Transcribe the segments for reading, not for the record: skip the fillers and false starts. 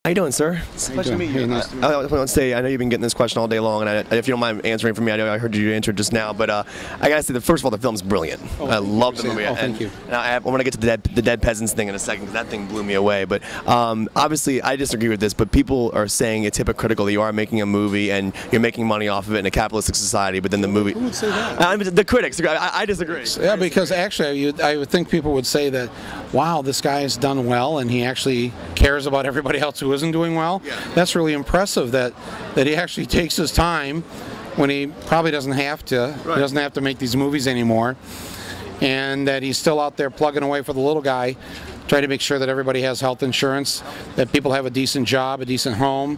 How you doing, sir? It's a pleasure to meet you. I want to say, I know you've been getting this question all day long, and if you don't mind answering for me, I heard you answer just now, but I gotta say that first of all, the film's brilliant. I love the movie. Thank you. And I want to get to the dead peasants thing in a second, because that thing blew me away. But obviously, I disagree with this. But people are saying it's hypocritical that you are making a movie and you're making money off of it in a capitalistic society, but then the movie. Who would say that? The critics. I disagree. Yeah, because actually, I would think people would say that, wow, this guy's done well, and he actually cares about everybody else who isn't doing well. Yeah. That's really impressive that he actually takes his time when he probably doesn't have to. Right. He doesn't have to make these movies anymore, and that he's still out there plugging away for the little guy, trying to make sure that everybody has health insurance, that people have a decent job, a decent home.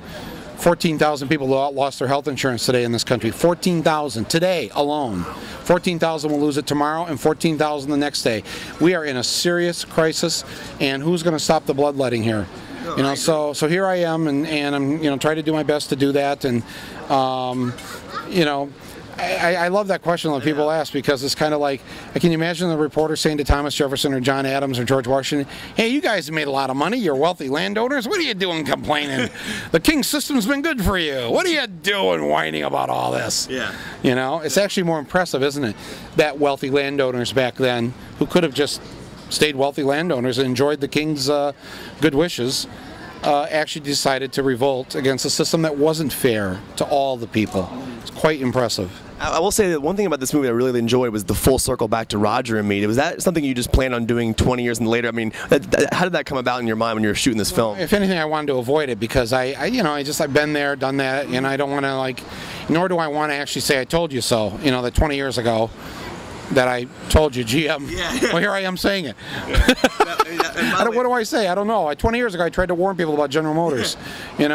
14,000 people lost their health insurance today in this country. 14,000 today alone. 14,000 will lose it tomorrow, and 14,000 the next day. We are in a serious crisis, and who's going to stop the bloodletting here? You know, so here I am, and I'm trying to do my best to do that, and I love that question that people ask, because it's kind of like, can you imagine the reporter saying to Thomas Jefferson or John Adams or George Washington, hey, you guys have made a lot of money, you're wealthy landowners, what are you doing complaining? The King system's been good for you. What are you doing whining about all this? Yeah. You know, it's actually more impressive, isn't it, that wealthy landowners back then, who could have just stayed wealthy landowners and enjoyed the King's good wishes, actually decided to revolt against a system that wasn't fair to all the people. It's quite impressive. I will say that one thing about this movie I really enjoyed was the full circle back to Roger and me. Was that something you just planned on doing 20 years and later? I mean, how did that come about in your mind when you were shooting this film? If anything, I wanted to avoid it, because I've been there, done that, and I don't want to, nor do I want to actually say I told you so. You know, that 20 years ago that I told you, GM. Yeah. Well, here I am saying it. What do I say? I don't know. 20 years ago, I tried to warn people about General Motors. I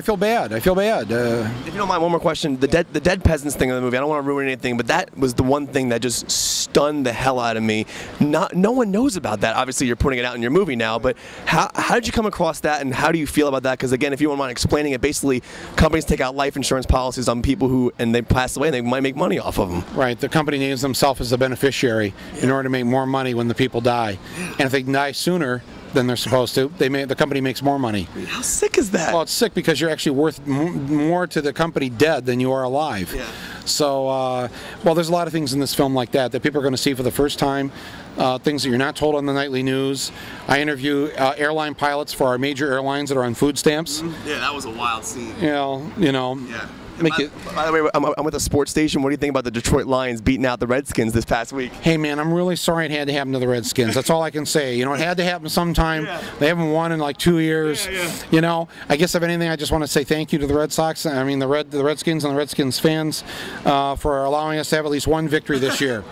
feel bad. If you don't mind, one more question. The dead peasants thing in the movie, I don't want to ruin anything, but that was the one thing that just stunned the hell out of me. No one knows about that. Obviously, you're putting it out in your movie now, but how did you come across that, and how do you feel about that? Because again, if you don't mind explaining it, basically, companies take out life insurance policies on people and they pass away, and they might make money off of them. Right. The company names themselves as the beneficiary in order to make more money when the people die. And if they die sooner than they're supposed to, the company makes more money. How sick is that? Well, it's sick because you're actually worth more to the company dead than you are alive. Yeah. So, there's a lot of things in this film like that people are going to see for the first time, things that you're not told on the nightly news. I interview airline pilots for our major airlines that are on food stamps. Yeah, that was a wild scene. Yeah. By the way, I'm with a sports station. What do you think about the Detroit Lions beating out the Redskins this past week? Hey, man, I'm really sorry it had to happen to the Redskins. That's all I can say. It had to happen sometime. Yeah. They haven't won in like 2 years. Yeah. I guess if anything, I just want to say thank you to the Red Sox. I mean, the Redskins and the Redskins fans for allowing us to have at least one victory this year.